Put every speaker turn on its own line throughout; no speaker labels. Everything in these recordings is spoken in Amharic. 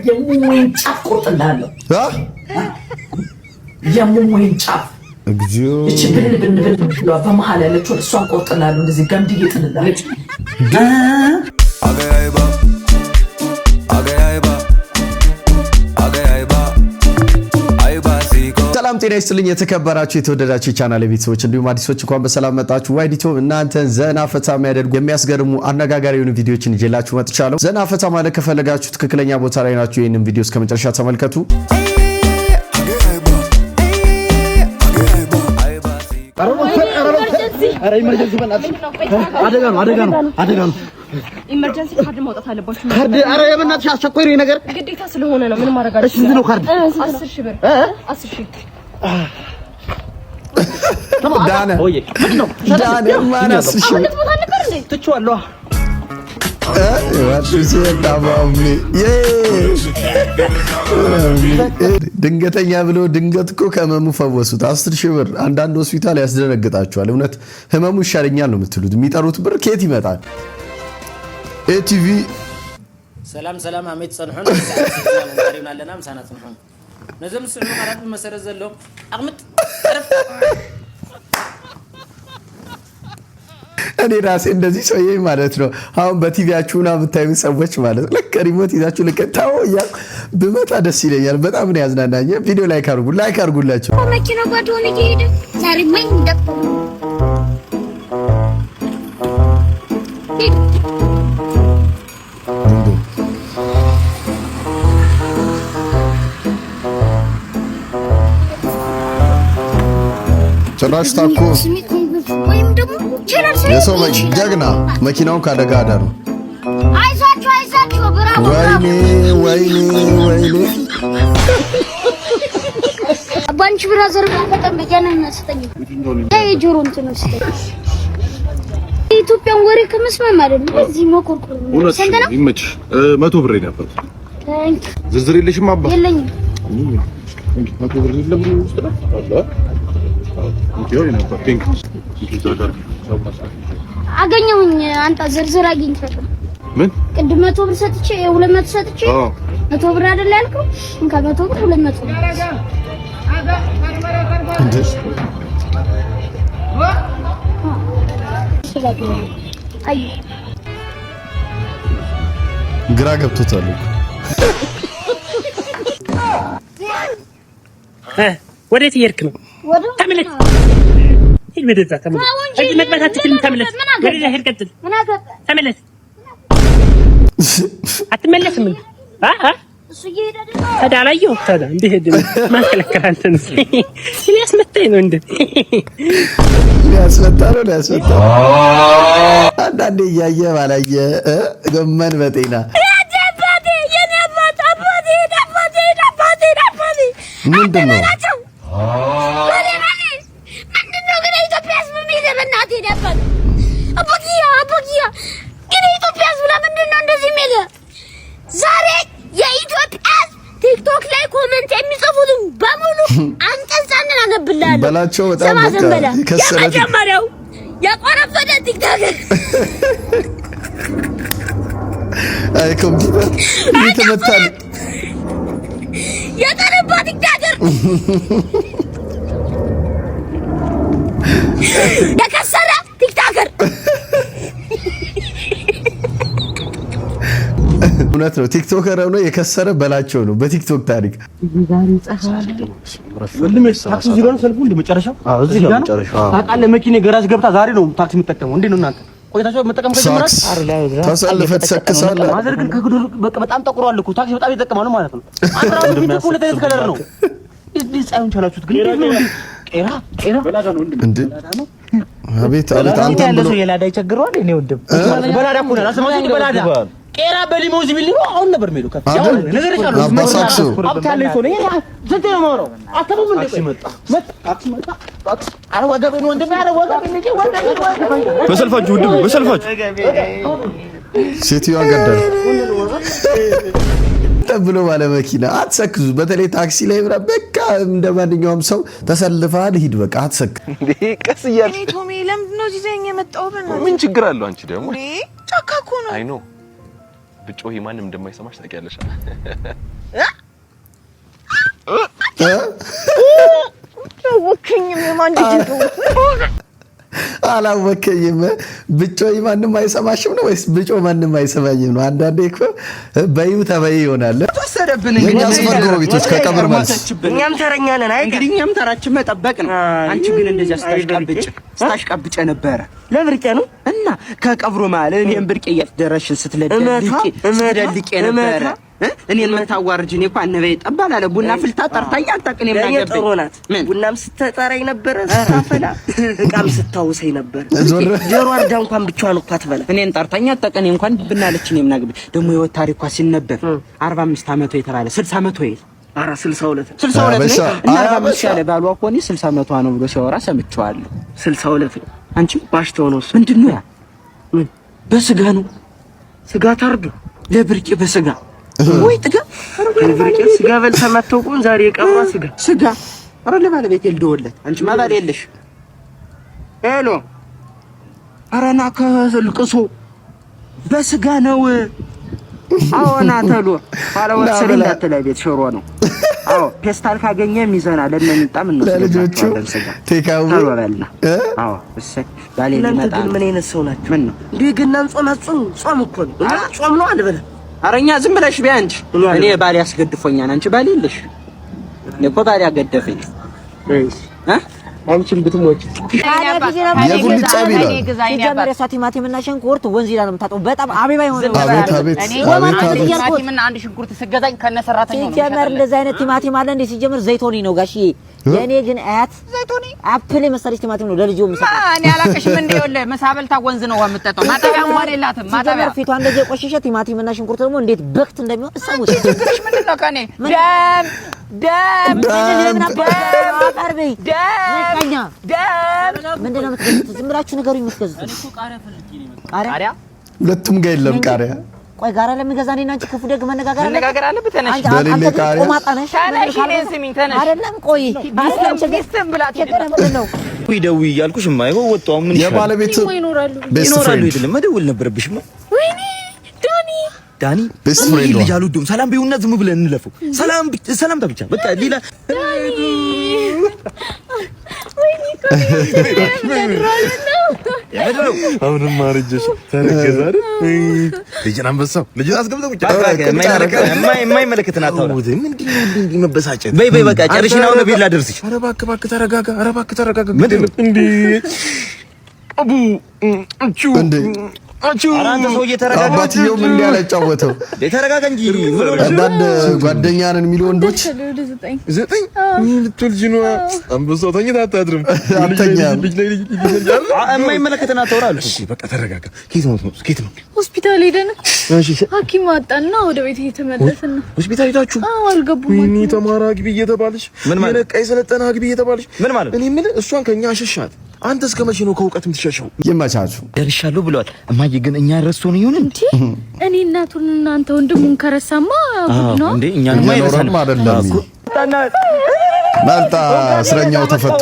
የሙሙን ጫፍ ቆርጥላለሁ የሙሙን ጫፍ
እግዚኦ
እቺ ብን ብለው በመሃል ያለችው እሷን ቆርጥላለሁ እንደዚህ ገምድዬ ጥልላለሁ
ሰላም ጤና ይስጥልኝ የተከበራችሁ የተወደዳችሁ ቻናል ቤተሰቦች እንዲሁም አዲሶች እንኳን በሰላም መጣችሁ ዋይዲቶ እናንተን ዘና ፈታ የሚያደርጉ የሚያስገርሙ አነጋጋሪ የሆኑ ቪዲዮዎችን ይዤላችሁ መጥቻለሁ ዘና ፈታ ማለት ከፈለጋችሁ ትክክለኛ ቦታ ላይ ናችሁ ይሄንን ቪዲዮ እስከመጨረሻ ተመልከቱ
አረ ኢመርጀንሲ በእናትሽ አደጋ ነው
ኢመርጀንሲ ካርድ ማውጣት አለባችሁ
ካርድ አረ የበእናትሽ አስቸኳይ ነገር
ግዴታ ስለሆነ ነው ምንም ማድረግ አለሽ
እሺ ነው ካርድ
10,000 ብር 10,000
ዳነ
ኦዬ ምንድነው
ዳነ ማናስ እሺ
ትችዋለሁ
ድንገተኛ ብሎ ድንገት እኮ ከህመሙ ፈወሱት 10,000 ብር አንዳንድ ሆስፒታል ያስደነግጣቸዋል እውነት ህመሙ ይሻለኛል ነው የምትሉት የሚጠሩት ብር ከየት ይመጣል ኤቲቪ
ሰላም አመት ጸንሁን ሰላም አለና ምሳናት ነው ነዘም ስዑ ማራት መሰረት ዘለው አቅምጥ አረፍ
እኔ ራሴ እንደዚህ ሰውዬ ማለት ነው አሁን በቲቪያችሁና ብታዩ ሰዎች ማለት ለካ ሪሞት ይዛችሁ ለከታው ያ በመጣ ደስ ይለኛል በጣም ነው ያዝናናኝ ቪዲዮ ላይክ አድርጉላችሁ
መኪና ጓደኞቼ ሄደ ዛሬ ምን እንደቆ
ጭራሽ ታኮ የሰው ጀግና መኪናውን ካደጋ አዳሩ
አይዛችሁ ብራቮ
ወይኔ
ባንቺ ብራዘር በጣም በጃናና ሰጠኝ የጆሮ እንትን ነው ኢትዮጵያን ወሬ ከመስማት ማለት ነው እዚህ መኮርኮር ነው ሰንተና
ይመች 100 ብር ነበር ዝርዝር የለሽም አባ
የለኝም
100 ብር የለም ውስጥ አለ ይሄው ነበር ፒንክ
አገኘሁኝ አንተ ዝርዝር አግኝተህ
ምን
ቅድም 100 ብር ሰጥቼ 200 ሰጥቼ 100 ብር አይደል ያልከው እንካ 100 ብር 200 አይ
ግራ ገብቶታል
ወዴት እየሄድክ ነው ተመለስ ይመደዛ ተመለስ እዚህ መግባት አትችልም ተመለስ ወዴት ሄድ ቀጥል ተመለስ አትመለስም
እሱ ይሄድ አይደል
ታዳላየው ታዳ እንዴ ሄድ ማከለከራንተን ያስመጣኝ ነው እንዴ
ያስመጣ አንዳንዴ እያየ ባላየ ገመን በጤና ምንድን ነው
ምንድነው ግን ኢትዮጵያ ህዝብ ምን በእናቴ ነበር አቦጊያ ግን ኢትዮጵያ ህዝብ ለምንድነው እንደዚህ የሚል ዛሬ የኢትዮጵያ ቲክቶክ ላይ ኮሜንት የሚጽፉትን በሙሉ አንቀጻንን አነብላለሁ
በላቸው በጣም በቃ ከሰረ
የመጀመሪያው የቆረፈደ ቲክቶክ
አይ ኮምፒውተር ይተመታል
የጠረባ ቲክቶከር የከሰረ ቲክቶከር
እውነት ነው ቲክቶከር ነው የከሰረ በላቸው ነው በቲክቶክ ታሪክ
ታክሲ ዚሮ ነው ሰልፉ እንደመጨረሻው እዚህ ጋር ነው ታውቃለህ መኪና ገራጅ ገብታ ዛሬ ነው ታክሲ የምትጠቀመው እንዴ ነው እናንተ ቆይታችሁ መጠቀም ከጀመራችሁ
ተሰልፈት ሰክሳለህ
ማዘር ግን ከግዱር በጣም ጠቁሯል እኮ ታክሲ በጣም ይጠቀማሉ ማለት ነው አንተራው ቢት እኮ ለተይዝ ከለር ነው እዚህ ጻዩን ቻላችሁት ግን ቄራ
እንዴ አቤት አንተ
ብሎ የላዳ ይቸግረዋል እኔ ወንድም በላዳ እኮ ነው አስማኝ በላዳ ቄራ በሊሞዚ ቢል ነው አሁን ነበር የሚለው ከፍ ያው ነገር ይቻላል
አባሳክሱ
አብታለ ይቶ ነው ያ ዘንተ ነው ማውራው አተበም እንደ ታክሲ መጣ አረ ወገቤን ወንድም ያረ ወገቤን ልጅ ወገቤን
በሰልፋችሁ ወንድም በሰልፋችሁ
ሴትዮዋ ገደለ ተብሎ ባለ መኪና አትሰክዙ በተለይ ታክሲ ላይ ብራ በቃ እንደማንኛውም ሰው ተሰልፈሃል ሂድ በቃ አትሰክ
እንዴ ቀስ ይያል
ቶሚ ለምንድን ነው ይዘኝ የመጣው
ምን ችግር አለው አንቺ ደግሞ
ጫካ እኮ ነው
አይ ኖ ብጮሂ ማንንም እንደማይሰማሽ ታውቂያለሽ
ወከኝም የማንዲቱ
አላወከኝም። ብጮይ ማንንም አይሰማሽም ነው ወይስ ብጮ ማንንም አይሰማኝም ነው? አንዳንዴ እኮ በይው ተበይ ይሆናል።
ተወሰደብን
እንግዲህ ያስፈርጎ ቤቶች ከቀብር መልስ
እኛም ተረኛ ነን። አይ እንግዲህ እኛም ተራችን መጠበቅ ነው። አንቺ ግን እንደዚህ ስታሽቀብጭ ነበረ ለብርቄ ነው እና ከቀብሩ ማለት እኔም ብርቄ እያስደረሽን ስትደልቂ ነበረ። እኔን መታዋርጅኝ እኮ አነበይ ጠባል አለ ቡና ፍልታ ጠርታኝ አጣቀኝ ምናገበኝ ቡናም ስትጠራኝ ነበር ስታፈላ እቃም ስታውሰኝ ነበር ጆሮ አርዳ እንኳን ብቻዋን እኮ አትበላ እኔን ጠርታኝ አጣቀኝ እንኳን ብናለችኝ ምናገበኝ ደግሞ የወት ታሪኳ ሲነበብ 45 አመቷ የተባለ 60 አመቷ ይል 62 እና 45 ያለ ባሏ እኮ እኔ 60 አመቷ ነው ብሎ ሲያወራ ሰምቼዋለሁ። 62 ነው አንቺ ባሽተው ነው ምንድነው ያ ምን በስጋ ነው ስጋ ታርዱ ለብርቄ በስጋ ወይ ጥጋ ብርቄ ስጋ በልታ ማተውቁን ዛሬ የቀብሯ ስጋ አረ ለባለቤት ይልደውለት አንቺ ማባል የለሽ ሄሎ አረና ከልቅሶ በስጋ ነው አዎና ተሎ ባለወሰሪ እንዳትላይ ቤት ሾሮ ነው አዎ ፔስታል ካገኘ ሚዛና ለነንጣም ነው
ለልጆቹ ቴካው
አዎ እሺ ባሌ ሊመጣ ምን አይነት ሰው ናችሁ? ምን ነው እንዴ ገናን ጾም እኮ ነው ጾም ነው አልበለ አረኛ ዝም ብለሽ ቢያንቺ እኔ ባል ያስገድፎኛል። አንቺ ባል የለሽ እኮ ባል ያገደፈኝ እሺ አንቺን ብትሞች
የጉልት ጻብ ይላል።
ሲጀመር የሷ ቲማቲም እና ሽንኩርት ወንዝ ይላል የምታጠው በጣም አቤባ ይሆናል።
እኔ ቲማቲም እና አንድ ሽንኩርት ስገዛኝ ከነ ሰራተኛው ነው።
ሲጀመር እንደዛ አይነት ቲማቲም አለ እንዴ? ሲጀመር ዘይቶኒ ነው ጋሽዬ። የኔ ግን አያት ዘይቶኒ አፕል መሰለሽ ቲማቲም ነው ለልጆ መስጠት።
እኔ አላቀሽም እንዴ? ወለ መሳበልታ ወንዝ ነው የምትጠጣው። ማጠቢያ እንኳን የላትም። ማጠቢያ
ፊቷ እንደዚህ የቆሸሸ ቲማቲም እና ሽንኩርት ደግሞ እንዴት በክት እንደሚሆን እሰሙት።
ትንሽ ምንድነው ከኔ ደም
ምንድነው የምትገዙት? ዝም ብላችሁ ነገሩ ይመስገዙት። ቃሪያ
ሁለቱም ጋር የለም ቃሪያ።
ቆይ ጋራ ለምገዛ እኔና አንቺ ክፉ ደግ መነጋገር
አለበት። ተነሽ
በሌለ ቃሪያ
ቆማጣነሽ
አይደለም። ቆይ
ቢስተም ብላ
ተቀረበለው
ይደው ይያልኩሽ ማይሆን ወጣው ምን
የባለቤት ቤስት ፍሬንድ
አይደለም መደወል ነበረብሽ።
ወይኔ
ዳኒ
ቤስት ፍሬንድ
ልጅ አልወደውም። ሰላም ቢውና ዝም ብለን እንለፈው። ሰላም ብቻ በቃ ሌላ
አሁንም ማርጀሽ ተረገዘ አይደል? ልጅን አንበሳው ልጅን አስገብተው ብቻ
የማይመለከትን አታውራ። ምንድነው እንዲህ መበሳጨት? በይ በቃ ጨርሽና ነው ቤት ላደርስሽ።
ኧረ እባክህ ተረጋጋ። ኧረ እባክህ ተረጋጋ። ምንድነው እንዴ አቡ
ኧረ አንተ ሰውዬ ተረጋጋ።
አባትየው ምን ያላጫወተው
ተረጋጋ እንጂ
አንዳንድ ጓደኛ ነን የሚሉ ወንዶች
9 ልትወልጂ ነው። አንበሳው ተኝታ አታድርም።
አተኛም
የማይመለከተን አታውራ አልኩ።
እሺ በቃ ተረጋጋ። ኬት ነው
ሆስፒታል ሄደን ሐኪም አጣና ወደ ቤት እየተመለስን ነው።
ሆስፒታል ሄዳችሁ?
አዎ አልገቡም።
ወይኔ ተማራ ግቢ እየተባለሽ
ምን ማለት
የነቃ የሰለጠነ ግቢ እየተባለሽ
ምን ማለት?
እኔ ምን እሷን ከኛ አሸሻት። አንተ እስከ መቼ ነው ከእውቀት የምትሸሸው?
ይመቻቹ።
ደርሻለሁ ብለዋል። እማዬ ግን እኛ ረስቶን ይሁን እንዴ?
እኔ እናቱን እናንተ ወንድሙን ከረሳማ ጉድ ነው
እንዴ? እኛንማ
አይረሳም አይደለም። መልጣ እስረኛው ተፈቶ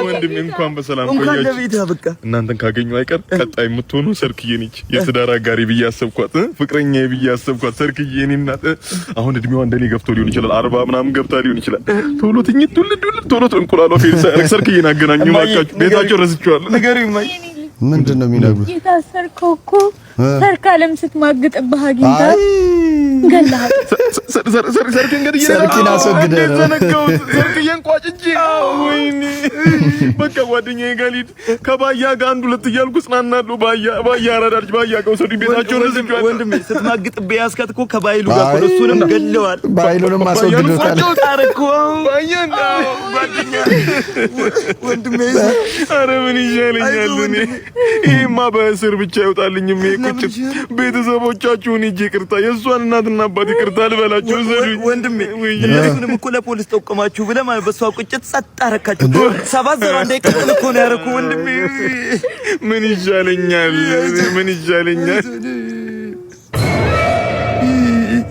ወንድሜ እንኳን በሰላም ቆያችሁ። እናንተን ካገኙ አይቀር ቀጣይ የምትሆኑ ሰርክዬ ነች። የትዳር አጋሪ ብዬ አሰብኳት፣ ፍቅረኛዬ ብዬ አሰብኳት ሰርክዬ። እኔ እናት አሁን እድሜዋ እንደኔ ገፍቶ ሊሆን ይችላል፣ 40 ምናምን ገብታ ሊሆን ይችላል። ቶሎ ትኝት ቶሎ እንቁላሏ ፌርሳ ሰርክዬን አገናኙ ማካችሁ። ቤታቸው ረስቼዋለሁ። ንገሪኝ ማይ
ምንድነው የሚነግሩት?
የታሰርከው እኮ ሰርካለም ስትማግጥብህ አግኝታ ገላህ
ሰርኪን አስወግደህ ነው
ሰርክዬን ቋጭጄ። ወይኔ በቃ ጓደኛዬ ጋር ልሂድ። ከባያ ጋር አንድ ሁለት እያልኩ ጽናናለሁ። ባያ አራዳልች ባያ ጋር ወሰዱ። ቤታቸውን ረስቼዋለሁ።
ወንድሜ ስትማግጥብህ ያስካት እኮ ከባይሉ ጋር እኮ እሱንም ገለዋል።
ባይሉንም አስወግደውታል።
ባያን ጓደኛ ወንድሜ ኧረ ምን ይሻለኛል እኔ። ይሄማ በእስር ብቻ ይወጣልኝም። ይሄ ቁጭት ቤተሰቦቻችሁን ሂጅ ይቅርታ፣ የእሷን እናትና አባት ይቅርታ ልበላችሁ ዘሩኝ።
ወንድሜ እነሱንም እኮ ለፖሊስ ጠቆማችሁ ብለህ ማለት በሷ ቁጭት ጸጥ አረካችሁ። 7-0 እንዳይቀጥል እኮ ነው ያደረኩት ወንድሜ።
ምን ይሻለኛል?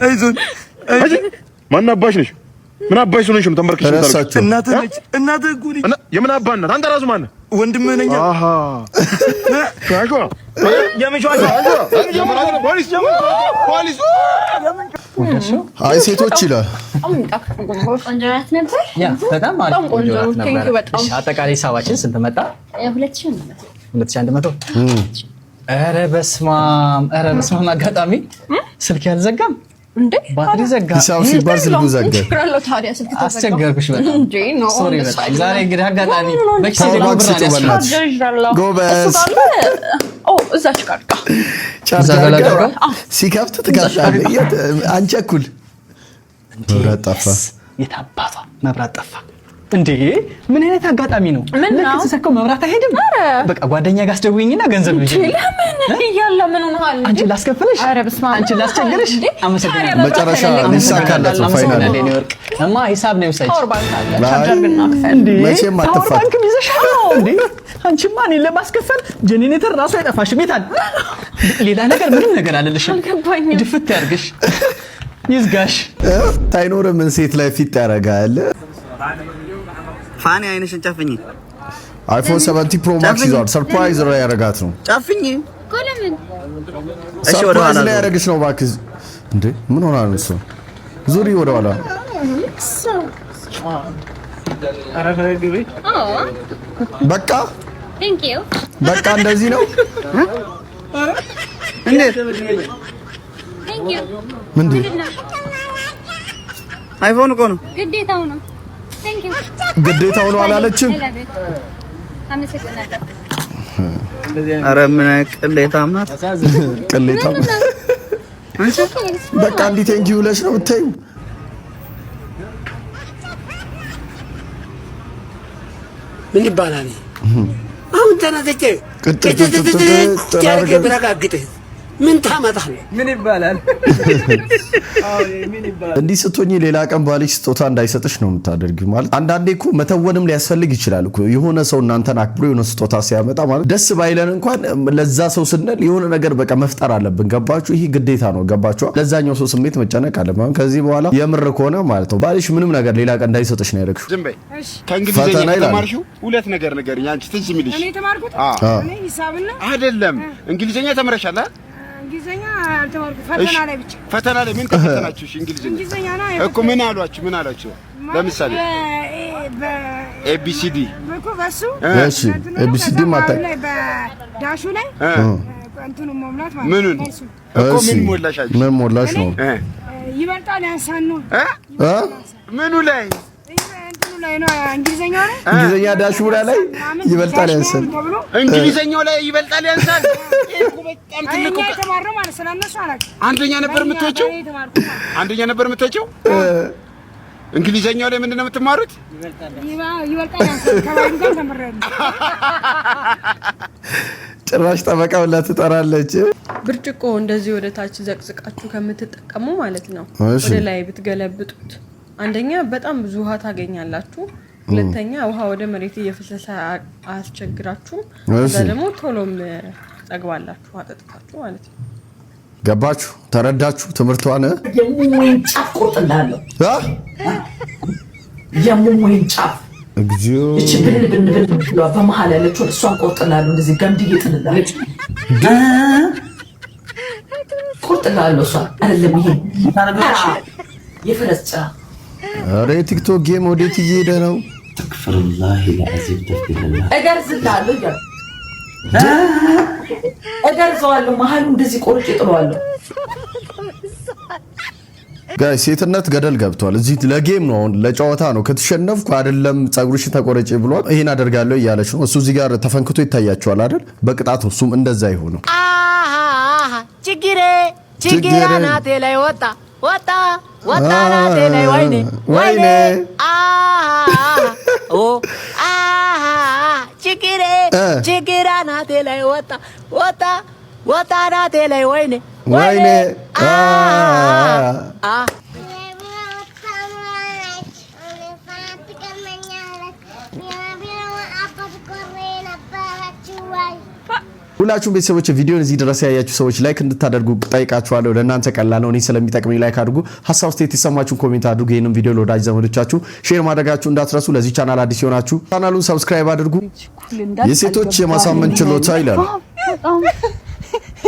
አይዞን
ማን አባሽ ነሽ? ምን አባሽ ሆነሽ ነው ተንበርክሽ
ረሳችሁ?
እናትህ ነች። እናትህ እኮ ነች።
የምን አባ እናት? አንተ ራሱ ማን ነህ?
ወንድምህ ነኝ።
አሃ ሻሾ
የምንሻው
አይ ሴቶች ይላል
ቆንጆራት ነበር።
ያ በጣም አሪፍ ቆንጆራት ነበር። እሺ አጠቃላይ ሂሳባችን ስንት መጣ? 2100 ኧረ በስመ አብ አጋጣሚ ስልክ ያልዘጋም እንዴ? ባትሪ ዘጋ።
ሂሳብ ሲባል ስልኩ ዘጋ።
አስቸገርኩሽ በጣም ሶሪ በጣም ዛሬ እንግዲህ አጋጣሚ በኪሴ
ጎበዝ
እዛች ጋር
ሲከፍት ትከፍታለህ። አንቺ እኩል መብራት ጠፋ።
የታባቷ መብራት ጠፋ እንዴ? ምን አይነት አጋጣሚ ነው? ልክ ተሰከው መብራት አይሄድም። በቃ ጓደኛ ጋር አስደውይኝና ገንዘብ ልጅ
ለምን ይያለ ምን ሆነሃል?
አንቺ ላስከፍልሽ? ኧረ በስመ አብ አንቺ ላስቸግርሽ? አመሰግናለሁ።
መጨረሻ ሊሳካላት ነው። ፋይናል
እማ ሂሳብ ነው የወሰድሽ።
መቼም አትፋታ
ባንክ ይዘሻል እንዴ? አንቺማ እኔን ለማስከፈል ጄኔሬተር ራሱ አይጠፋሽም። የታል ሌላ ነገር ምንም ነገር አልልሽም። ድፍት ያርግሽ ይዝጋሽ።
ታይኖር ምን ሴት ላይ ፊት ያረጋል?
ፋኒ አይንሽን ጨፍኝ።
አይፎን 70 ፕሮ ማክስ ይዟል። ሰርፕራይዝ ላይ ያረጋት ነው።
ጨፍኝ
ኮለምን
እሺ ወደ ኋላ
ላይ ያረግሽ ነው ባክዝ። እንዴ ምን ሆና ነው እሱ? ዙሪ ወደ ኋላ በቃ
ቴንክ ዩ
በቃ እንደዚህ ነው
እንዴ?
ቴንክ ዩ
ምንድን
አይፎን እኮ ነው
ግዴታው ነው። ቴንክ ዩ
ግዴታው ነው አላለችም።
አመሰግናለሁ።
ኧረ ምን ቅሌታም ናት።
ቅሌታም በቃ እንዲህ ቴንክ ዩ ብለሽ ነው የምታዩ።
ምን ይባላል አሁን ተናዘጨ ተረጋግጥ ምን ታመጣለህ? ምን ይባላል?
እንዲህ ስትሆኚ ሌላ ቀን ባልሽ ስጦታ እንዳይሰጥሽ ነው የምታደርጊው። ማለት አንዳንዴ እኮ መተወንም ሊያስፈልግ ይችላል እኮ የሆነ ሰው እናንተን አክብሮ የሆነ ስጦታ ሲያመጣ ማለት ደስ ባይለን እንኳን ለዛ ሰው ስንል የሆነ ነገር በቃ መፍጠር አለብን። ገባችሁ? ይሄ ግዴታ ነው። ገባችሁ? ለዛኛው ሰው ስሜት መጨነቅ አለብን። ከዚህ በኋላ የምር ከሆነ ማለት ነው ባልሽ ምንም ነገር ሌላ ቀን እንዳይሰጥሽ ነው ያደረግሽው።
ዝም በይ። ከእንግሊዘኛ ተማርሽው ሁለት ነገር ያንቺ ትዝ የሚልሽ
እኔ ተማርኩት እኔ ሂሳብና
አይደለም እንግሊዘኛ ተመረሻል አይደል?
እንግሊዘኛ አልተማርኩት ፈተና ላይ ብቻ።
ፈተና ላይ ምን ተፈተናችሁ? እሺ እንግሊዘኛ እኮ ምን አሏችሁ? ለምሳሌ ኤቢሲዲ
እኮ በሱ
እሺ ኤቢሲዲ ማታ
ላይ በዳሹ ላይ እንትኑ መሙላት ማለት
ምኑን እኮ ምን ሞላሽ ነው
ይበልጣል ያንሳል ነው
ምኑ ላይ
እንትኑ ላይ ነው
እንግሊዘኛ ዳሹ ላይ ይበልጣል ያንሳል።
እንግሊዘኛው ላይ ይበልጣል ያንሳል። እኮ በጣም ትልቁ
ተማረው ማለት ስለነሱ አላውቅም።
አንደኛ ነበር የምትወጪው እንግሊዘኛው ላይ ምንድነው የምትማሩት?
ይበልጣል ያንሳል። ከባዱ ጋር ተመረጥን።
ጭራሽ ጠበቃ ብላ ትጠራለች።
ብርጭቆ እንደዚህ ወደ ታች ዘቅዝቃችሁ ከምትጠቀሙ ማለት ነው ወደ ላይ ብትገለብጡት አንደኛ በጣም ብዙ ውሃ ታገኛላችሁ። ሁለተኛ ውሃ ወደ መሬት እየፈሰሰ አያስቸግራችሁም። ከዛ ደግሞ ቶሎም ጠግባላችሁ አጠጥታችሁ ማለት ነው።
ገባችሁ? ተረዳችሁ? ትምህርቷን
የሙሙን ጫፍ ቆርጥላለሁ። የሙሙን ጫፍ
እግዚኦ
እቺ ብን በመሃል ያለችው እሷን ቆርጥላለሁ። እንደዚህ ገምድዬ ጥልላለሁ። ቆርጥላለሁ እሷ አይደለም ይሄ የፈረስ ጫፍ።
ኧረ ቲክቶክ ጌም ወዴት እየሄደ ነው?
ተክፍሩላህ ለአዚብ ተክፍሩላህ
እገርዝላለሁ እያልኩ እገርዘዋለሁ። መሀሉ እንደዚህ ቆርጬ ጥለዋለሁ።
ጋይ ሴትነት ገደል ገብቷል። እዚህ ለጌም ነው፣ አሁን ለጨዋታ ነው። ከተሸነፍኩ አይደለም ጸጉርሽን ተቆረጪ ብሏል። ይሄን አደርጋለሁ እያለች ነው። እሱ እዚህ ጋር ተፈንክቶ ይታያቸዋል አይደል? በቅጣት ነው እሱም እንደዛ ይሆነው።
ችግሬ አናቴ ላይ ወጣ አናቴ ላይ ወይኔ ችግሬ አናቴ ላይ ወጣ አናቴ ላይ ወይኔ
ሁላችሁም ቤተሰቦች ቪዲዮን እዚህ ድረስ ያያችሁ ሰዎች ላይክ እንድታደርጉ ጠይቃችኋለሁ። ለእናንተ ቀላል ነው፣ እኔ ስለሚጠቅመኝ ላይክ አድርጉ። ሐሳብ ስቴት የተሰማችሁን ኮሜንት አድርጉ። ይሄንን ቪዲዮ ለወዳጅ ዘመዶቻችሁ ሼር ማድረጋችሁ እንዳትረሱ። ለዚህ ቻናል አዲስ ሆናችሁ ቻናሉን ሰብስክራይብ አድርጉ። የሴቶች የማሳመን ችሎታ ይላል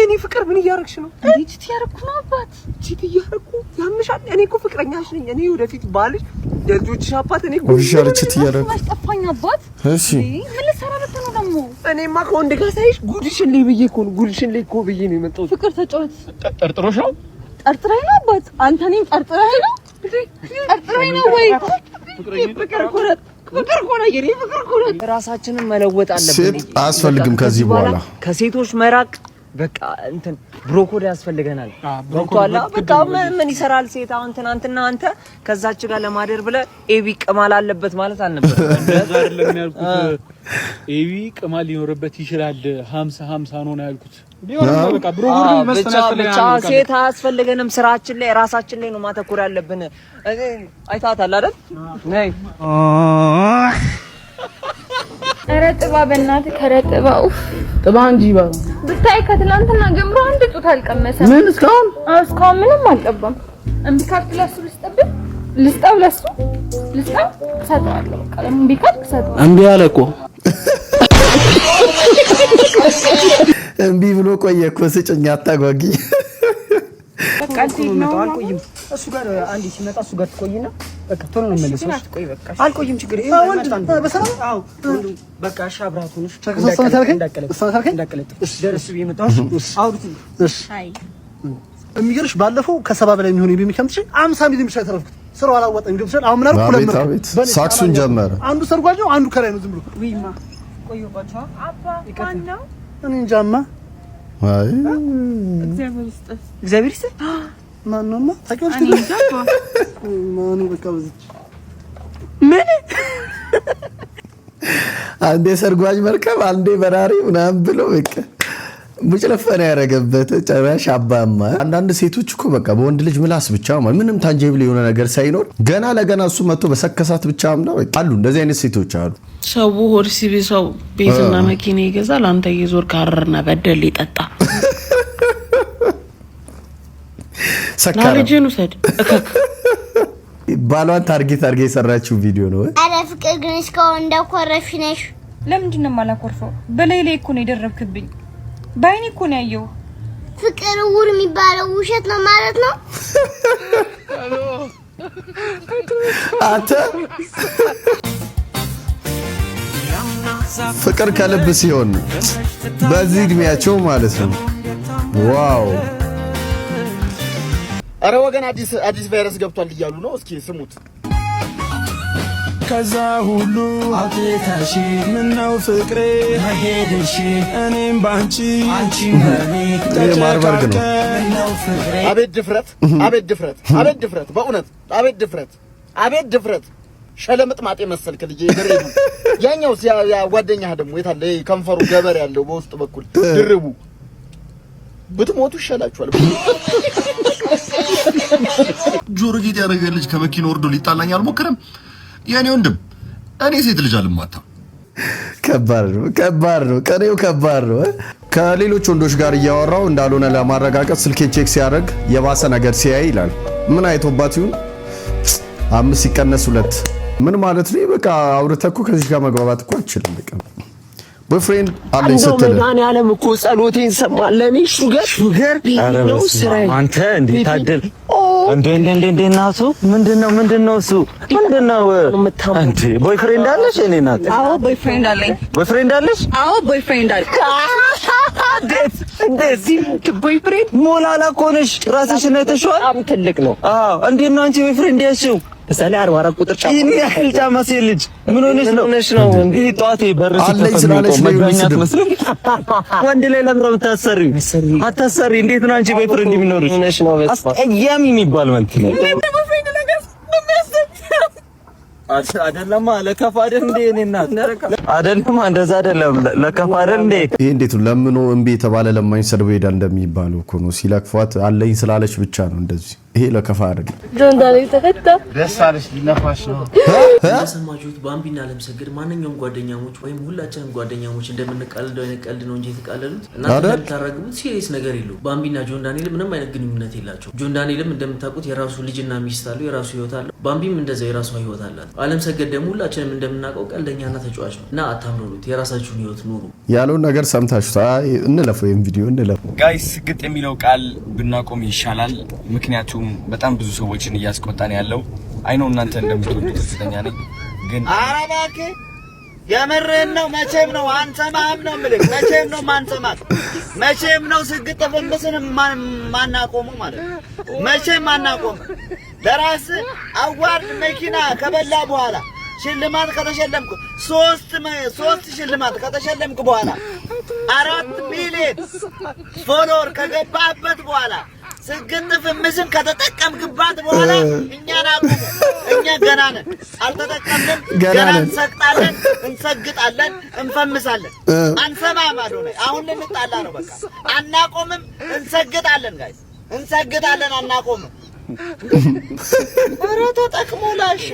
እኔ ፍቅር ምን እያረግሽ ነው?
እንዴት ትያረኩ ነው አባት?
ቺት እያረኩ ያምሻል። እኔ እኮ ፍቅረኛሽ ነኝ። እኔ ወደፊት ባልሽ የልጆችሽ አባት እኔ እኮ
ቺት እያረኩ
ማስጠፋኝ አባት።
እሺ
ምን ልሰራ ነው ደግሞ?
እኔማ ከወንድ ጋር ሳይሽ ጉድሽን ላይ ብዬ እኮ ነው ጉድሽን ላይ እኮ ብዬ ነው የመጣሁት።
ፍቅር ተጫወት።
ጠርጥሮሽ ነው?
ጠርጥረኝ ነው አባት። አንተ እኔን ጠርጥረኝ ነው? ጠርጥረኝ ነው ወይ?
ፍቅር እኮ ነው። ፍቅር እኮ ነው። የኔ ፍቅር እኮ ነው። ራሳችንን መለወጥ አለብን።
ሴት አያስፈልግም ከዚህ በኋላ
ከሴቶች መራቅ በቃ እንትን ብሮኮድ ያስፈልገናል። ብሮኮላ በቃ ምን ይሰራል ሴት አሁን ትናንትና አንተ ከዛች ጋር ለማደር ብለህ ኤቢ ቅማል አለበት ማለት አልነበረም።
እንደዛ አይደለም ያልኩት። ኤቢ ቅማል ሊኖርበት ይችላል። 50 ነው ያልኩት። ቢሆንም በቃ ብሮኮድ መስጠት
ሴት አያስፈልገንም። ስራችን ላይ ራሳችን ላይ ነው ማተኮር ያለብን። አይታታል አይደል? ነይ
ኧረ ጥባ በእናትህ ከረጥባ
ጥባ እንጂ ባው
ብታይ ከትላንትና ጀምሮ አንድ ጡት አልቀመሰም።
ምን እስካሁን
ምንም አልጠባም። እምቢ ካልክ ለሱ ልስጠው ለሱ ልስጠው ሰጠዋለሁ። በቃ እምቢ ካልክ ሰጠዋለሁ።
እምቢ አለ እኮ
እምቢ ብሎ ቆየ እኮ ስጭኝ አታጓጊ።
በቃ ነው አልቆይም። እሱ ጋር አንዴ ሲመጣ እሱ ጋር ትቆይና በቃ ቶሎ ነው መልሰው። ቆይ በቃ አልቆይም ችግር የለም። በሰላም አዎ በቃ አሻብራቱንሽ እንዳቀለጥ ደርስ ቢመጣሽ አውሩት። እሺ
የሚገርሽ ባለፈው ከ70 በላይ የሚሆን የሚከምትሽ 50 ሚሊዮን ብቻ ተረፍኩት። ስራው አላወጣኝ ገብቶሻል። አሁን ምን አልኩ ለምን
ሳክሱን ጀመረ።
አንዱ ሰርጓጅ ነው አንዱ ከላይ ነው ዝም ብሎ
ወይማ ቆየባቸው አባ ማነው
እኔ እንጃማ።
አይ
እግዚአብሔር ይስጥ
ማንነውማ ታውቂዋለሽ?
እኔ እንጃ
ማኑ በቃ በዚች
ምን
አንዴ ሰርጓጅ መርከብ አንዴ በራሪ ምናምን ብሎ በቃ ሙጭለፈና ያረገበት ጨራሽ አባማ። አንዳንድ ሴቶች እኮ በቃ በወንድ ልጅ ምላስ ብቻ ምንም ታንጂብል የሆነ ነገር ሳይኖር ገና ለገና እሱ መጥቶ በሰከሳት ብቻ አምና አሉ። እንደዚህ አይነት ሴቶች አሉ።
ሰው ሆድ ሲቢሰው ቤትና መኪና ይገዛል። አንተ ይዞር ካረርና በደል ይጠጣ
ሰካራጅን ውሰድ እከክ ባሏን ታርጌት አድርጋ የሰራችው ቪዲዮ ነው።
አረ ፍቅር ግን እስካሁን እንዳኮረፍሽ ነሽ።
ለምንድን ነው የማላኮርፈው? በላይ ላይ እኮ ነው የደረብክብኝ። ባይኔ እኮ ነው ያየው።
ፍቅር ውር የሚባለው ውሸት ነው ማለት ነው።
አንተ ፍቅር ከልብ ሲሆን በዚህ እድሜያቸው ማለት ነው። ዋው
አረ ወገን አዲስ ቫይረስ ገብቷል እያሉ ነው። እስኪ ስሙት።
ከዛ ሁሉ አውጥተሽ ምነው ፍቅሬ መሄድሽ እኔም ባንቺ አንቺም በኔ
ማርበርግ ነው።
አቤት ድፍረት! አቤት ድፍረት! አቤት ድፍረት! በእውነት አቤት ድፍረት! አቤት ድፍረት! ሸለምጥማጤ መሰልክ ልጅ ይደረቡ። ያኛው ያ ጓደኛህ ደግሞ የታለ ከንፈሩ ገበር ያለው በውስጥ በኩል ድርቡ ብትሞቱ ይሻላችኋል።
ጆሮ ጌጥ ያደረገ ልጅ ከመኪና ወርዶ ሊጣላኝ አልሞከረም። የኔ ወንድም እኔ ሴት ልጅ አልማታም።
ከባድ ነው። ቀኔው ከባድ ነው። ከሌሎች ወንዶች ጋር እያወራው እንዳልሆነ ለማረጋገጥ ስልኬን ቼክ ሲያደርግ የባሰ ነገር ሲያይ ይላል። ምን አይቶባት ይሁን 5 ሲቀነስ 2 ምን ማለት ነው? በቃ አውርተህ እኮ ከዚህ ጋር መግባባት እኮ አትችልም። በቃ ቦይፍሬንድ አለኝ ስትል
ማን ያለም እኮ ጸሎቴን ሰማለኝ። ሹገር ነው ስራዬ።
አንተ እንዴት ታደል እንዴ ናቱ ምንድነው እሱ ምንድነው አንተ ቦይፍሬንድ አለሽ? እኔ ናት።
አዎ ቦይፍሬንድ አለኝ።
ቦይፍሬንድ አለሽ?
አዎ ቦይፍሬንድ አለኝ።
እንዴት ቦይፍሬንድ
ሞላላ እኮ ነሽ። ራስሽን አይተሽዋል።
በጣም ትልቅ ነው።
አዎ እንዴት ነው አንቺ ቦይፍሬንድ ያልሽው?
እሰለ 44 ቁጥር ጫማ
ይሄን ያህል ጫማ ሴት ልጅ ምን ሆነሽ ነው? እንዴ ጧት በር
ሲተፈለቆ
መግባኛት መስሎ ወንድ ላይ ለምን የምታሰሪው? አታሰሪ። እንዴት ነው አንቺ ቦይፍሬንድ የሚኖርሽ? አስቀያሚ የሚባል ማለት ነው። አይደለም ለከፋ አይደል እንዴ? እኔ እናት አይደለም እንደዛ አይደለም ለከፋ አይደል እንዴ?
ይሄ እንዴት ለምኖ እምቢ የተባለ ለማኝ ሰድቦ ሄዳል እንደሚባለው እኮ ነው። ሲለክፏት አለኝ ስላለች ብቻ ነው እንደዚህ ይሄ ለከፋ አይደለም።
ጆንዳኔ ተከታ
ደስ አለሽ ሊነፋሽ ነው።
ሰማጁት ባምቢና ለምሰግድ ማንኛውም ጓደኛሞች ወይም ሁላችንም ጓደኛሞች እንደምንቀልደው አይነት ቀልድ ነው እንጂ የተቃለሉት እና እንደምታረጉት ሲሪየስ ነገር የለው። ባምቢና ጆን ዳንኤል ምንም አይነት ግንኙነት የላቸው። ጆን ዳንኤልም እንደምታውቁት የራሱ ልጅና ሚስት አለው፣ የራሱ ህይወት አለው። ባምቢም እንደዛው የራሱ ህይወት አላት። አለምሰገድ ደግሞ ሁላችንም እንደምናውቀው ቀልደኛና ተጫዋች ነው እና አታምሩት፣ የራሳችሁን ህይወት ኑሩ።
ያለውን ነገር ሰምታችሁታል። እንለፈው ይሄን ቪዲዮ እንለፈው።
ጋይስ ስግጥ የሚለው ቃል ብናቆም ይሻላል። ምክንያቱም በጣም ብዙ ሰዎችን እያስቆጣን ያለው አይኖ እናንተ እንደምትወዱት እርግጠኛ ነኝ። ግን
ኧረ እባክህ የምርህን ነው። መቼም ነው አንሰማህም ነው የምልህ። መቼም ነው ማንሰማህ። መቼም ነው ስግጥ ፍምስን ማናቆሙ ማለት ነው። መቼም ማናቆም ለራስህ አዋርድ መኪና ከበላ በኋላ ሽልማት ከተሸለምኩ ሶስት ሽልማት ከተሸለምኩ በኋላ 4 ሚሊዮን ፎሎወር ከገባበት በኋላ ስግጥ ፍምስን ከተጠቀምክባት በኋላ እኛን አቁሙ። እኛ ገና ነን፣ አልተጠቀምንም። ገና እንሰግጣለን፣ እንሰግጣለን፣ እንፈምሳለን። አንሰማም አዶናይ። አሁን ልንጣላ ነው። በቃ አናቆምም። እንሰግጣለን ጋይስ፣ እንሰግጣለን፣ አናቆምም። ኧረ ተጠቅሞ ላሽ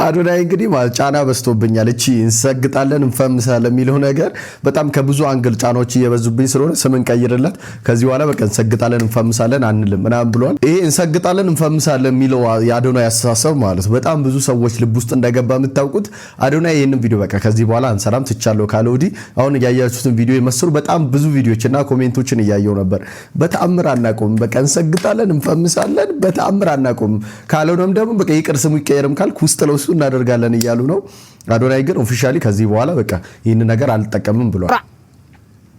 አዶናይ እንግዲህ ጫና በስቶብኛል። እቺ እንሰግጣለን እንፈምሳለን የሚለው ነገር በጣም ከብዙ አንግል ጫናዎች እየበዙብኝ ስለሆነ ስምን ቀይርለት። ከዚህ በኋላ በቃ እንሰግጣለን እንፈምሳለን አንልም ምናምን ብሏል። ይሄ እንሰግጣለን እንፈምሳለን የሚለው የአዶናይ አስተሳሰብ ማለት በጣም ብዙ ሰዎች ልብ ውስጥ እንደገባ የምታውቁት አዶናይ ይሄንን ቪዲዮ በቃ ከዚህ በኋላ አንሰራም ትቻለሁ ካለ ወዲህ አሁን ያያችሁትን ቪዲዮ የመሰሉ በጣም ብዙ ቪዲዮዎችና ኮሜንቶችን እያየው ነበር። በተአምር አናቆም፣ በቃ እንሰግጣለን እንፈምሳለን በተአምር አናቆም፣ ካልሆነም ደግሞ በቃ ይቅር ስሙ ይቀየርም ካል ውስጥ ለውስጥ እናደርጋለን እያሉ ነው። አዶናይ ግን ኦፊሻሊ ከዚህ በኋላ በቃ ይሄን ነገር አልጠቀምም ብሏል።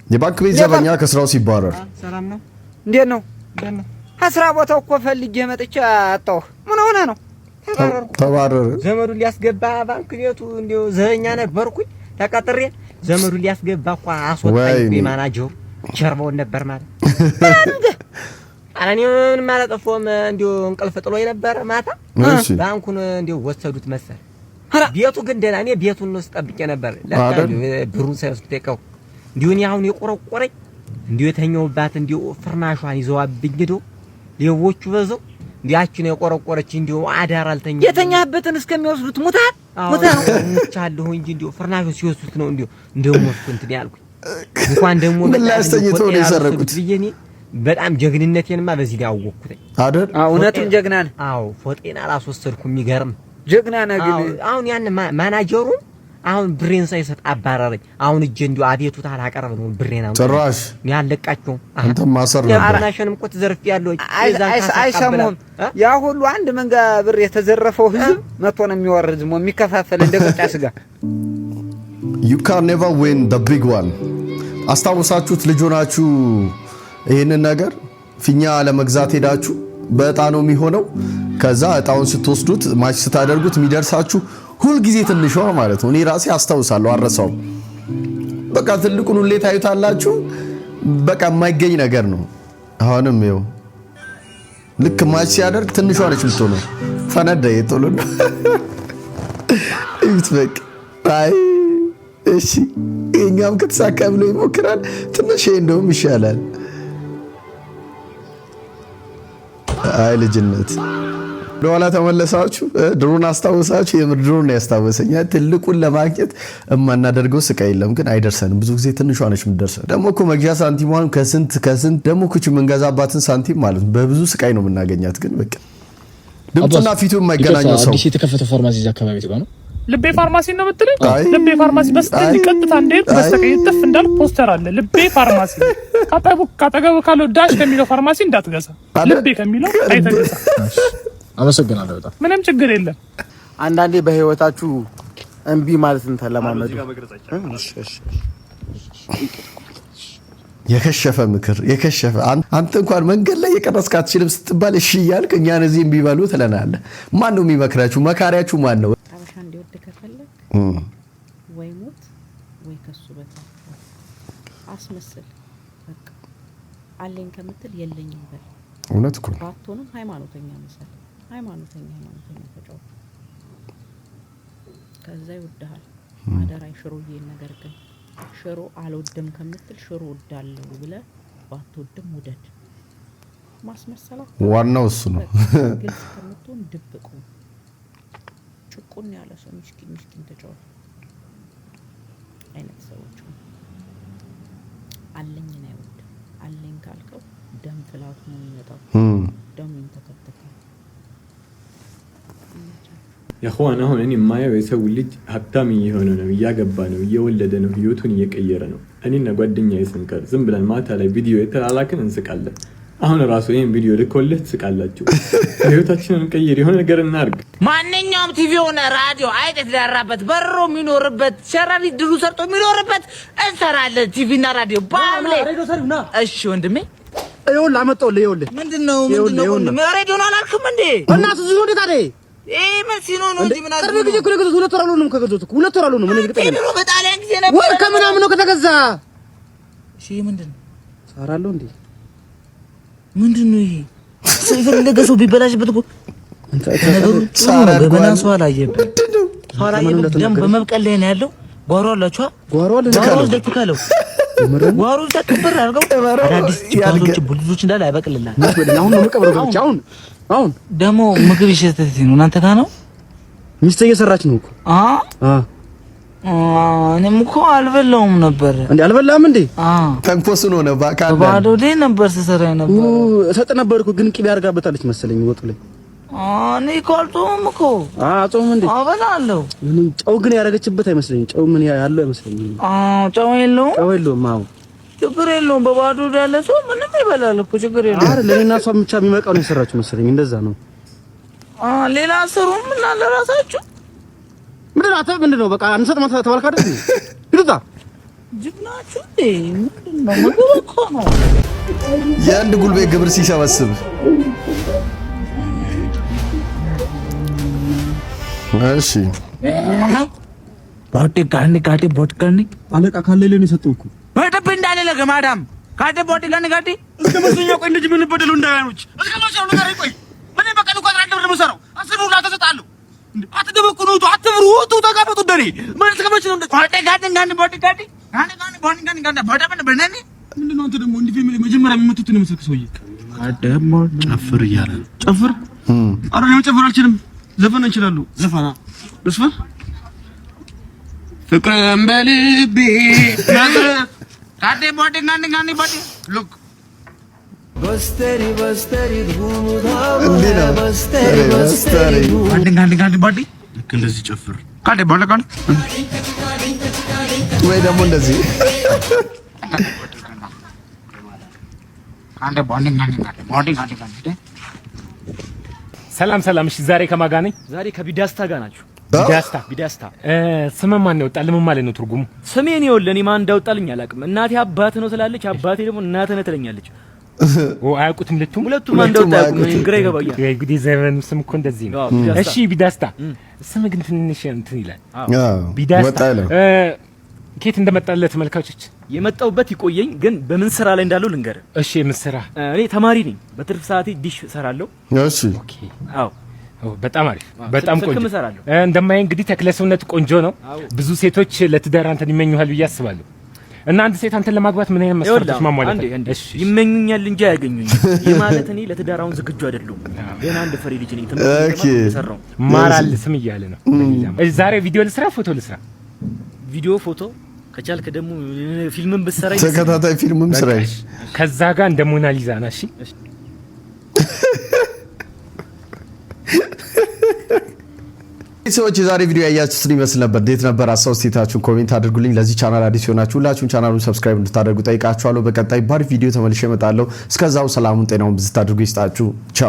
የባንክ ቤት ዘበኛ ከስራው ሲባረር
ሰላም ነው። እንዴት ነው? ከስራ ቦታው እኮ ፈልጌ መጥቼ አጣሁ። ምን ሆነ ነው?
ተባረረ።
ዘመዱን ሊያስገባ ባንክ ቤቱ እንደው ዘበኛ ነበርኩኝ ተቀጥሬ ዘመዱን ሊያስገባ እኮ አስወጣኝ። በማናጀሩ ቸርባውን ነበር ማለት አላኔ ምን ማለት አፎም እንዲው እንቅልፍ ጥሎኝ ነበር ማታ። ባንኩን እንዲው ወሰዱት መሰል። ቤቱ ግን ደህና እኔ ቤቱን ነው ስጠብቄ ነበር። ብሩን ሳይወስዱ ተቀው እንዲው እኔ አሁን የቆረቆረኝ እንዲው የተኛውባት እንዲው ፍርናሿን ይዘዋብኝ ሄዶ ሌቦቹ በዘው እንዲያችን የቆረቆረች እንዲው አዳር አልተኛ የተኛበትን እስከሚወስዱት ሙታለሁ እንጂ እንዲው ፍርናሹ ሲወስዱት ነው እንዲው እንደሞት እንትን ያልኩኝ እንኳን ደግሞ
ለላስተኝተው ነው የሰረቁት
ብዬኔ በጣም ጀግንነቴንማ በዚህ ላይ አወኩት አይደል? እውነቱን ጀግና ነህ። አዎ ፎጤና አላስወሰድኩም። የሚገርም ጀግና ነህ። ግን አሁን ያን ማናጀሩ አሁን ብሬን ሳይሰጥ አባረረኝ። አሁን እጄ እንዲው አቤቱታ አላቀረብ ነው ብሬን አሁን
ጭራሽ
ያለቃቸው
አንተ ማሰር ነው
አርናሽንም እኮ ተዘርፍ ያለው አይሰሙም። ያ ሁሉ አንድ መንጋ ብር የተዘረፈው ህዝብ መቶ ነው የሚወርድ ዝሞ የሚከፋፈል እንደ ቅርጫ ስጋ።
You can never win the big one። አስታውሳችሁት ልጅ ሆናችሁ ይሄንን ነገር ፊኛ ለመግዛት ሄዳችሁ በእጣ ነው የሚሆነው። ከዛ እጣውን ስትወስዱት ማች ስታደርጉት የሚደርሳችሁ ሁሉ ጊዜ ትንሿ ማለት ነው። እኔ ራሴ አስታውሳለሁ አረሳው። በቃ ትልቁን ሁሌ ታዩታላችሁ። በቃ የማይገኝ ነገር ነው። አሁንም ይኸው ልክ ማች ሲያደርግ ትንሿ ነች የምትሆነው። ፈነዳ የቶሎ ነው ይትበቅ አይ እሺ እኛም ከተሳካ ብሎ ይሞክራል። ትንሽ እንደውም ይሻላል። አይ ልጅነት ወደኋላ ተመለሳችሁ። ድሮን አስታውሳችሁ። የምር ድሮን ያስታወሰኛ ትልቁን ለማግኘት እማናደርገው ስቃይ የለም፣ ግን አይደርሰንም። ብዙ ጊዜ ትንሿ ነች የምትደርሰን። ደግሞ እኮ መግዣ ሳንቲሟን ከስንት ደግሞ ኩች የምንገዛባትን ሳንቲም ማለት በብዙ ስቃይ ነው የምናገኛት። ግን በቃ ድምፅና ፊቱ የማይገናኘው ሰው
አዲስ የተከፈተ ፋርማሲ እዛ አካባቢ ነው።
ልቤ ፋርማሲ ነው የምትለኝ? ልቤ ፋርማሲ በስተቀኝ ቀጥታ እንደሄድኩ በስተቀኝ ጥፍ እንዳል ፖስተር አለ። ልቤ ፋርማሲ ካጠገቡ ካለው ዳሽ ከሚለው ፋርማሲ እንዳትገዛ፣ ልቤ ከሚለው አይተገዛ።
አመሰግናለሁ በጣም
ምንም ችግር የለም።
አንዳንዴ በህይወታችሁ እምቢ ማለትን ተለማመዱ።
የከሸፈ ምክር የከሸፈ አንተ እንኳን መንገድ ላይ የቀረስክ አትችልም ስትባል እሺ እያልክ እኛን እዚህ እምቢ በሉ ትለናለህ። ማን ነው የሚመክራችሁ? መካሪያችሁ ማን ነው?
እንዲወድ ከፈለክ ወይ ሞት ወይ ከሱ በታች አስመስል። በቃ አለኝ ከምትል የለኝም በል።
እውነት እኮ
ባትሆንም ሃይማኖተኛ መሰል ሃይማኖተኛ ተጫው ከዛ ይወድሃል። አደራይ ሽሮዬ ነገር ግን ሽሮ አልወድም ከምትል ሽሮ ወዳለው ብለህ ባትወድም ውደድ። ማስመሰለው
ዋናው እሱ ነው።
ግልጽ ከምትሆን ድብቁ ጭቁን ያለ ሰው ምስኪን ተጫወተ አይነት ሰዎች አለኝ ነው አይወድ አለኝ ካልከው ደም ፍላቱ ነው የሚመጣው ደም ይንተከተከ
ያኸዋና አሁን እኔ የማየው የሰው ልጅ ሀብታም እየሆነ ነው እያገባ ነው እየወለደ ነው ህይወቱን እየቀየረ ነው እኔና ጓደኛዬ ስንቀር ዝም ብለን ማታ ላይ ቪዲዮ የተላላክን እንስቃለን አሁን ራሱ ይሄን ቪዲዮ ልኮልህ ትስቃላችሁ ህይወታችንን ቀይር የሆነ ነገር እናርግ
ማንኛውም ቲቪ ሆነ ራዲዮ አይጥ የተዳራበት በሮ የሚኖርበት ሸራሪ ድሩ ሰርቶ የሚኖርበት እንሰራለን ቲቪና ራዲዮ ባምሌ እሺ ወንድሜ
ይኸውልህ አመጣሁልህ ይኸውልህ
ምንድነው ሬዲዮ ነው አላልክም እንዴ
እናት እዚህ ወዴት አለ
ምን ሲኖር ነው እንዴ ምን አድርገው
ቅርብ ጊዜ እኮ ነው ሁለት ወር አልሆነም ከገዛሁት እኮ ሁለት ወር አልሆነም ምን እርግጠኛ
ነኝ በጣሊያን ጊዜ ነበር
ወር ከምናምን ነው ከተገዛ
እሺ ምንድነው
ሰራለሁ እንዴ
ምንድነው ይሄ የፈለገ ሰው ቢበላሽበት እኮ ገበና ሰው አላየብህ ደም በመብቀል ላይ ነው ያለው ጓሮ አላችሁ
ጓሮ
ደትካለው ጓሮ ተከበር አድርገው አዳዲስ ጭባሎች ቡልዞች እንዳለ አይበቅልላል
አሁን ነው መቀበረው ብቻ አሁን
ደሞ ምግብ ይሸተት ነው እናንተ ጋር ነው
ሚስት እየሰራች ነው እኮ
እኔም እኮ አልበላውም ነበር
እንዴ አልበላም እንዴ
ተንኮስኖ ነው ባካለ
ባዶ ላይ ነበር ሲሰራ ነበር
ሰጥ ነበር እኮ ግን ቅቤ አርጋበታለች መሰለኝ ወጡ ላይ
እኔ ካልቶም እኮ
ጾም እንዴ
አበላለሁ
ምን ጨው ግን ያረገችበት አይመስለኝም ጨው ምን ያለው አይመስለኝም
ጨው የለውም ችግር የለውም በባዶ ያለ ሰው ምንም ይበላል እኮ ችግር የለውም
አረ ለኔና እሷ ብቻ የሚመጣው ነው የሰራችሁ መሰለኝ እንደዛ ነው
ሌላ ሰሩም እና ለራሳችሁ
ምንድነው በቃ አንሰጥ ማለት ተባልካ አይደል ይሉታ
ጅብናችሁ ምንድነው ምግብ እኮ ነው
የአንድ ጉልቤ ግብር ሲሰበስብ እሺ
ባቴ ጋኒ ቦት ጋኒ
አለቃ ካለ ለኔ ሰጠውኩ
በደብ እንዳለ ለገማዳም ካደ ቦት ጋኒ
እስከ መስኛው ቆይ እንደዚህ ምን በደሉ እንዳያኖች እስከ መስኛው ነገር ቆይ ምን በቀን እንኳን አንድ ብር መሰራው አስሩ ላተሰጣለሁ አትደበቁ ነው አትብሩ ተጋበጡ ደኔ ምን እስከ መስኛው እንደ
ቦት ጋኒ ቦት ጋኒ ቦት በነኒ
ምንድነው አንተ ደግሞ እንዲህ ፌሚሊ መጀመሪያ የሚመቱት ነው መስክ ሰውዬ
አደሞ
ጨፍር ይያለ ጨፍር አረ ነው ጨፍር አልችልም ዘፈን እንችላለን ዘፈና ዘፈን
ፍቅርን በልቤ ካዴ ቦዲ ጋኒ ቦዲ ሉክ
በስተሪ
እንዴ ነው
በስተሪ ጋኒ ቦዲ
ልክ እንደዚህ ጨፍር
ካዴ ቦዲ ጋኒ
ወይ ደግሞ እንደዚህ
ካዴ ቦዲ ጋኒ
ሰላም እሺ ዛሬ ከማን ጋር ነኝ
ዛሬ ከቢዳስታ ጋር ናችሁ ቢዳስታ
ስምህ ማን ነው ወጣልህ ምን ማለት ነው ትርጉሙ
ስሜን ይኸውልህ እኔ ማን እንዳወጣልኝ አላውቅም እናቴ አባት ነው ትላለች አባቴ ደግሞ እናቴ ነው ትለኛለች
አያውቁትም ሁለቱም
ማን እንዳወጣልኝ ግራ ይገባኛል
እንግዲህ ዘመኑ ስም እኮ እንደዚህ ነው እሺ ቢዳስታ ስምህ ግን ትንሽ እንትን ይላል ቢዳስታ ኬት እንደመጣለ ተመልካቾች
የመጣውበት ይቆየኝ ግን በምን ስራ ላይ እንዳለው ልንገር
እሺ ምን ስራ
እኔ ተማሪ ነኝ በትርፍ ሰዓቴ ዲሽ እሰራለሁ
እሺ
ኦኬ
በጣም አሪፍ በጣም ቆንጆ እንደማይ እንግዲህ ተክለሰውነት ቆንጆ ነው ብዙ ሴቶች ለትዳር አንተን ይመኙሃል ብዬ አስባለሁ እና አንድ ሴት አንተን ለማግባት ምን አይነት መስፈርቶች ማሟላት
እሺ ይመኙኛል እንጂ አያገኙኝ የማለት እኔ ለትዳራውን ዝግጁ አይደለም ገና አንድ ፍሬ ልጅ ነኝ ተመሰረው
ማራል ስም እያለ ነው ዛሬ ቪዲዮ ልስራ ፎቶ ልስራ
ቪዲዮ ፎቶ ከቻልክ ደግሞ ፊልምን ብትሰራይ
ተከታታይ ፊልምም ስራይ
ከዛ ጋር እንደ ሞናሊዛ ና እሺ
ሰዎች የዛሬ ቪዲዮ ያያችሁት ይመስል ነበር እንዴት ነበር አስተያየታችሁን ኮሜንት አድርጉልኝ ለዚህ ቻናል አዲስ ሆናችሁ ሁላችሁም ቻናሉን ሰብስክራይብ እንድታደርጉ ጠይቃችኋለሁ በቀጣይ ባሪ ቪዲዮ ተመልሼ እመጣለሁ እስከዛው ሰላሙን ጤናውን ብዝት አድርጉ ይስጣችሁ ቻው